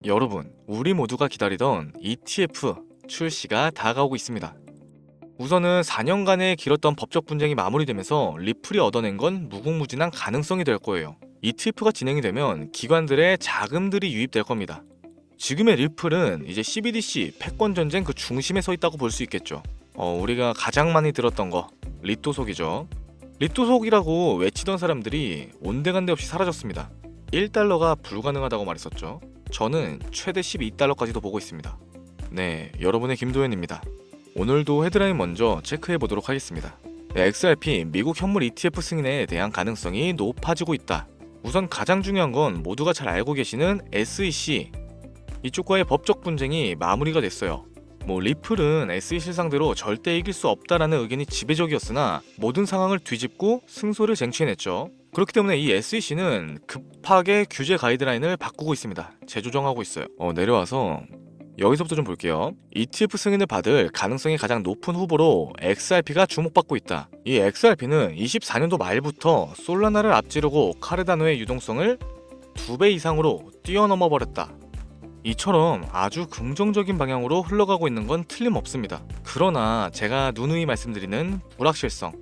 여러분, 우리 모두가 기다리던 ETF 출시가 다가오고 있습니다. 우선은 4년간의 길었던 법적 분쟁이 마무리되면서 리플이 얻어낸 건 무궁무진한 가능성이 될 거예요. ETF가 진행이 되면 기관들의 자금들이 유입될 겁니다. 지금의 리플은 이제 CBDC 패권 전쟁 그 중심에 서 있다고 볼 수 있겠죠. 우리가 가장 많이 들었던 거 리토속이죠. 리토속이라고 외치던 사람들이 온데간데 없이 사라졌습니다. 1달러가 불가능하다고 말했었죠. 저는 최대 12달러까지도 보고 있습니다. 네, 여러분의 김도현입니다. 오늘도 헤드라인 먼저 체크해 보도록 하겠습니다. XRP 미국 현물 ETF 승인에 대한 가능성이 높아지고 있다. 우선 가장 중요한 건 모두가 잘 알고 계시는 SEC. 이쪽과의 법적 분쟁이 마무리가 됐어요. 리플은 SE 실상대로 절대 이길 수 없다라는 의견이 지배적이었으나 모든 상황을 뒤집고 승소를 쟁취해냈죠. 그렇기 때문에 이 SEC는 급하게 규제 가이드라인을 바꾸고 있습니다. 재조정하고 있어요. 내려와서 여기서부터 좀 볼게요. ETF 승인을 받을 가능성이 가장 높은 후보로 XRP가 주목받고 있다. 이 XRP는 24년도 말부터 솔라나를 앞지르고 카르다노의 유동성을 2배 이상으로 뛰어넘어 버렸다. 이처럼 아주 긍정적인 방향으로 흘러가고 있는 건 틀림없습니다. 그러나 제가 누누이 말씀드리는 불확실성.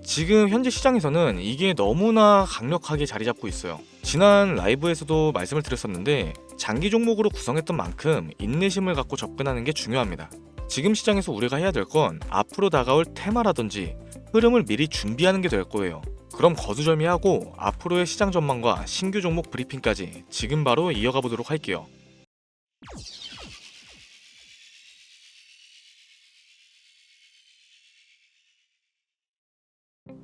지금 현재 시장에서는 이게 너무나 강력하게 자리 잡고 있어요. 지난 라이브에서도 말씀을 드렸었는데 장기 종목으로 구성했던 만큼 인내심을 갖고 접근하는 게 중요합니다. 지금 시장에서 우리가 해야 될 건 앞으로 다가올 테마라든지 흐름을 미리 준비하는 게 될 거예요. 그럼 거두절미하고 앞으로의 시장 전망과 신규 종목 브리핑까지 지금 바로 이어가 보도록 할게요.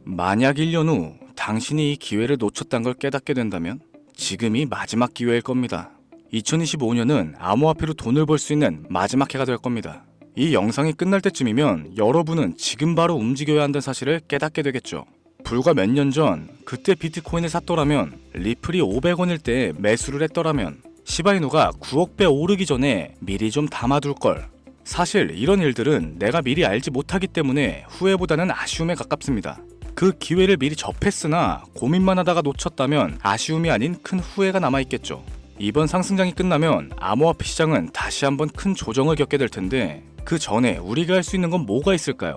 만약 1년 후 당신이 이 기회를 놓쳤다는 걸 깨닫게 된다면 지금이 마지막 기회일 겁니다. 2025년은 암호화폐로 돈을 벌 수 있는 마지막 해가 될 겁니다. 이 영상이 끝날 때쯤이면 여러분은 지금 바로 움직여야 한다는 사실을 깨닫게 되겠죠. 불과 몇 년 전 그때 비트코인을 샀더라면, 리플이 500원일 때 매수를 했더라면, 시바이누가 9억 배 오르기 전에 미리 좀 담아둘 걸. 사실 이런 일들은 내가 미리 알지 못하기 때문에 후회보다는 아쉬움에 가깝습니다. 그 기회를 미리 접했으나 고민만 하다가 놓쳤다면 아쉬움이 아닌 큰 후회가 남아있겠죠. 이번 상승장이 끝나면 암호화폐 시장은 다시 한번 큰 조정을 겪게 될 텐데, 그 전에 우리가 할 수 있는 건 뭐가 있을까요?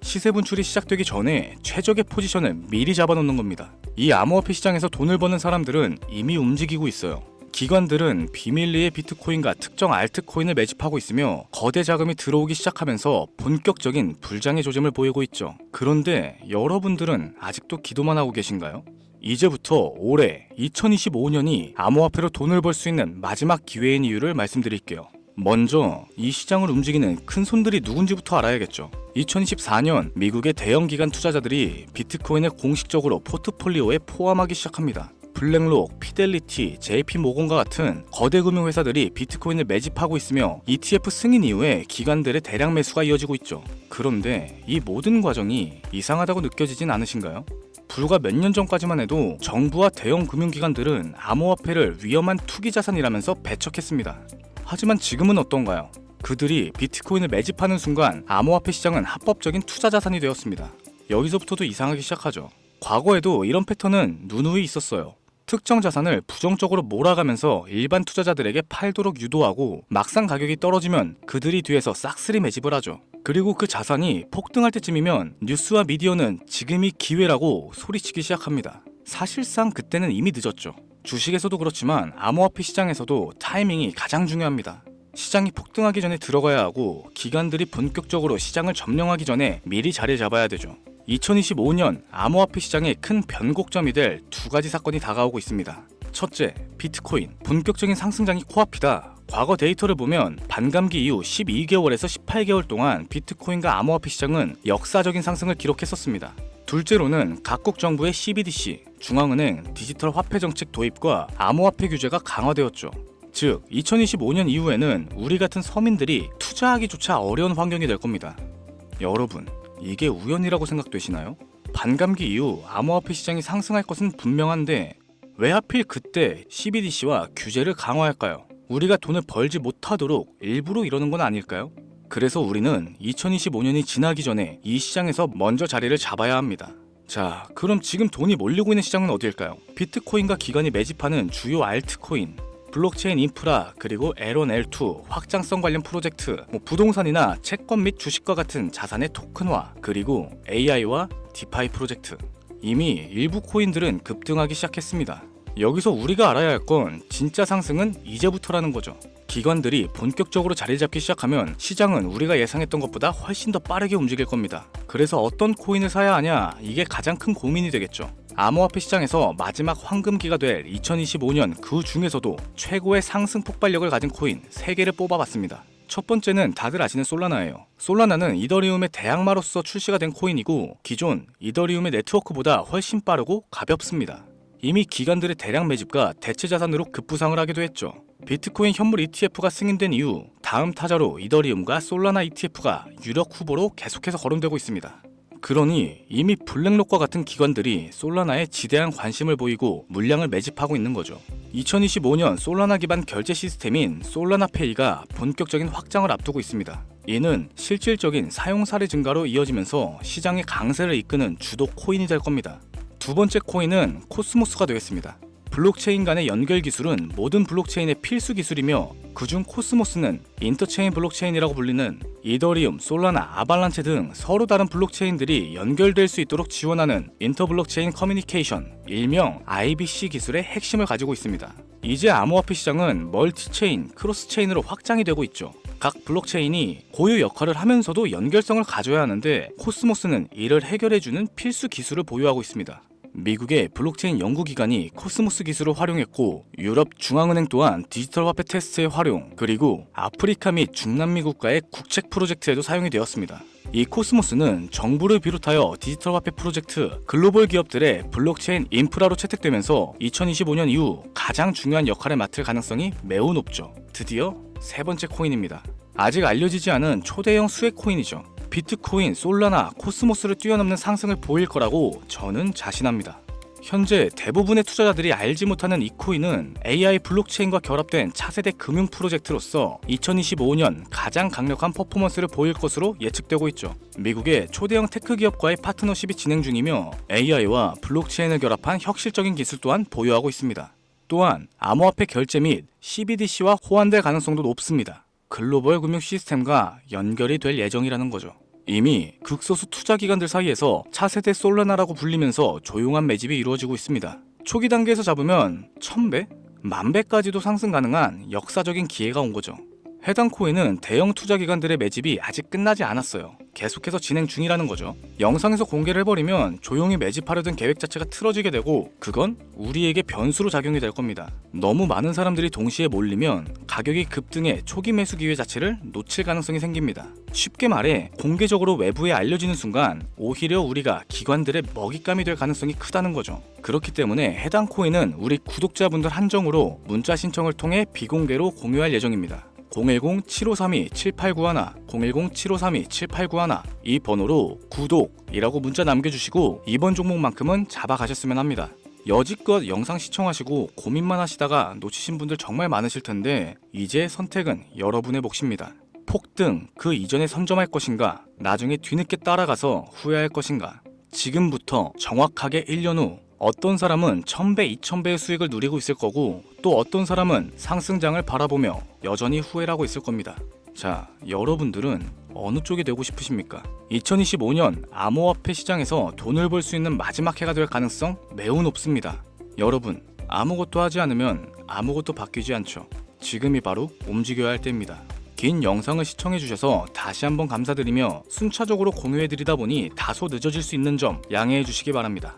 시세 분출이 시작되기 전에 최적의 포지션을 미리 잡아놓는 겁니다. 이 암호화폐 시장에서 돈을 버는 사람들은 이미 움직이고 있어요. 기관들은 비밀리에 비트코인과 특정 알트코인을 매집하고 있으며 거대 자금이 들어오기 시작하면서 본격적인 불장의 조짐을 보이고 있죠. 그런데 여러분들은 아직도 기도만 하고 계신가요? 이제부터 올해 2025년이 암호화폐로 돈을 벌 수 있는 마지막 기회인 이유를 말씀드릴게요. 먼저 이 시장을 움직이는 큰 손들이 누군지부터 알아야겠죠. 2024년 미국의 대형 기관 투자자들이 비트코인을 공식적으로 포트폴리오에 포함하기 시작합니다. 블랙록, 피델리티, JP모건과 같은 거대 금융회사들이 비트코인을 매집하고 있으며 ETF 승인 이후에 기관들의 대량 매수가 이어지고 있죠. 그런데 이 모든 과정이 이상하다고 느껴지진 않으신가요? 불과 몇 년 전까지만 해도 정부와 대형 금융기관들은 암호화폐를 위험한 투기자산이라면서 배척했습니다. 하지만 지금은 어떤가요? 그들이 비트코인을 매집하는 순간 암호화폐 시장은 합법적인 투자자산이 되었습니다. 여기서부터도 이상하기 시작하죠. 과거에도 이런 패턴은 누누이 있었어요. 특정 자산을 부정적으로 몰아가면서 일반 투자자들에게 팔도록 유도하고 막상 가격이 떨어지면 그들이 뒤에서 싹쓸이 매집을 하죠. 그리고 그 자산이 폭등할 때쯤이면 뉴스와 미디어는 지금이 기회라고 소리치기 시작합니다. 사실상 그때는 이미 늦었죠. 주식에서도 그렇지만 암호화폐 시장에서도 타이밍이 가장 중요합니다. 시장이 폭등하기 전에 들어가야 하고 기관들이 본격적으로 시장을 점령하기 전에 미리 자리를 잡아야 되죠. 2025년 암호화폐 시장의 큰 변곡점이 될 두 가지 사건이 다가오고 있습니다. 첫째, 비트코인 본격적인 상승장이 코앞이다. 과거 데이터를 보면 반감기 이후 12개월에서 18개월 동안 비트코인과 암호화폐 시장은 역사적인 상승을 기록했었습니다. 둘째로는 각국 정부의 CBDC, 중앙은행 디지털 화폐 정책 도입과 암호화폐 규제가 강화되었죠. 즉, 2025년 이후에는 우리 같은 서민들이 투자하기조차 어려운 환경이 될 겁니다. 여러분, 이게 우연이라고 생각되시나요? 반감기 이후 암호화폐 시장이 상승할 것은 분명한데 왜 하필 그때 CBDC와 규제를 강화할까요? 우리가 돈을 벌지 못하도록 일부러 이러는 건 아닐까요? 그래서 우리는 2025년이 지나기 전에 이 시장에서 먼저 자리를 잡아야 합니다. 자, 그럼 지금 돈이 몰리고 있는 시장은 어딜까요? 비트코인과 기관이 매집하는 주요 알트코인, 블록체인 인프라, 그리고 L1, L2 확장성 관련 프로젝트, 부동산이나 채권 및 주식과 같은 자산의 토큰화, 그리고 AI와 디파이 프로젝트. 이미 일부 코인들은 급등하기 시작했습니다. 여기서 우리가 알아야 할 건 진짜 상승은 이제부터라는 거죠. 기관들이 본격적으로 자리 잡기 시작하면 시장은 우리가 예상했던 것보다 훨씬 더 빠르게 움직일 겁니다. 그래서 어떤 코인을 사야 하냐, 이게 가장 큰 고민이 되겠죠. 암호화폐 시장에서 마지막 황금기가 될 2025년 그 중에서도 최고의 상승 폭발력을 가진 코인 3개를 뽑아봤습니다. 첫 번째는 다들 아시는 솔라나예요. 솔라나는 이더리움의 대항마로서 출시가 된 코인이고 기존 이더리움의 네트워크보다 훨씬 빠르고 가볍습니다. 이미 기관들의 대량 매집과 대체 자산으로 급부상을 하기도 했죠. 비트코인 현물 ETF가 승인된 이후 다음 타자로 이더리움과 솔라나 ETF가 유력 후보로 계속해서 거론되고 있습니다. 그러니 이미 블랙록과 같은 기관들이 솔라나에 지대한 관심을 보이고 물량을 매집하고 있는 거죠. 2025년 솔라나 기반 결제 시스템인 솔라나페이가 본격적인 확장을 앞두고 있습니다. 이는 실질적인 사용 사례 증가로 이어지면서 시장의 강세를 이끄는 주도 코인이 될 겁니다. 두 번째 코인은 코스모스가 되겠습니다. 블록체인 간의 연결 기술은 모든 블록체인의 필수 기술이며 그중 코스모스는 인터체인 블록체인이라고 불리는 이더리움, 솔라나, 아발란체 등 서로 다른 블록체인들이 연결될 수 있도록 지원하는 인터블록체인 커뮤니케이션, 일명 IBC 기술의 핵심을 가지고 있습니다. 이제 암호화폐 시장은 멀티체인, 크로스체인으로 확장이 되고 있죠. 각 블록체인이 고유 역할을 하면서도 연결성을 가져야 하는데 코스모스는 이를 해결해주는 필수 기술을 보유하고 있습니다. 미국의 블록체인 연구기관이 코스모스 기술을 활용했고 유럽 중앙은행 또한 디지털 화폐 테스트의 활용, 그리고 아프리카 및 중남미 국가의 국책 프로젝트에도 사용이 되었습니다. 이 코스모스는 정부를 비롯하여 디지털 화폐 프로젝트, 글로벌 기업들의 블록체인 인프라로 채택되면서 2025년 이후 가장 중요한 역할을 맡을 가능성이 매우 높죠. 드디어 세 번째 코인입니다. 아직 알려지지 않은 초대형 수혜 코인이죠. 비트코인, 솔라나, 코스모스를 뛰어넘는 상승을 보일 거라고 저는 자신합니다. 현재 대부분의 투자자들이 알지 못하는 이 코인은 AI 블록체인과 결합된 차세대 금융 프로젝트로서 2025년 가장 강력한 퍼포먼스를 보일 것으로 예측되고 있죠. 미국의 초대형 테크 기업과의 파트너십이 진행 중이며 AI와 블록체인을 결합한 혁실적인 기술 또한 보유하고 있습니다. 또한 암호화폐 결제 및 CBDC와 호환될 가능성도 높습니다. 글로벌 금융 시스템과 연결이 될 예정이라는 거죠. 이미 극소수 투자기관들 사이에서 차세대 솔라나라고 불리면서 조용한 매집이 이루어지고 있습니다. 초기 단계에서 잡으면 1000배? 10,000배까지도 상승 가능한 역사적인 기회가 온 거죠. 해당 코인은 대형 투자기관들의 매집이 아직 끝나지 않았어요. 계속해서 진행 중이라는 거죠. 영상에서 공개를 해버리면 조용히 매집하려던 계획 자체가 틀어지게 되고 그건 우리에게 변수로 작용이 될 겁니다. 너무 많은 사람들이 동시에 몰리면 가격이 급등해 초기 매수 기회 자체를 놓칠 가능성이 생깁니다. 쉽게 말해 공개적으로 외부에 알려지는 순간 오히려 우리가 기관들의 먹잇감이 될 가능성이 크다는 거죠. 그렇기 때문에 해당 코인은 우리 구독자분들 한정으로 문자 신청을 통해 비공개로 공유할 예정입니다. 010-7532-7891, 010-7532-7891 이 번호로 구독이라고 문자 남겨주시고 이번 종목만큼은 잡아가셨으면 합니다. 여지껏 영상 시청하시고 고민만 하시다가 놓치신 분들 정말 많으실 텐데 이제 선택은 여러분의 몫입니다. 폭등 그 이전에 선점할 것인가, 나중에 뒤늦게 따라가서 후회할 것인가. 지금부터 정확하게 1년 후 어떤 사람은 1000배, 2000배의 수익을 누리고 있을 거고 또 어떤 사람은 상승장을 바라보며 여전히 후회를 하고 있을 겁니다. 자, 여러분들은 어느 쪽이 되고 싶으십니까? 2025년 암호화폐 시장에서 돈을 벌 수 있는 마지막 해가 될 가능성 매우 높습니다. 여러분, 아무것도 하지 않으면 아무것도 바뀌지 않죠. 지금이 바로 움직여야 할 때입니다. 긴 영상을 시청해주셔서 다시 한번 감사드리며 순차적으로 공유해드리다 보니 다소 늦어질 수 있는 점 양해해 주시기 바랍니다.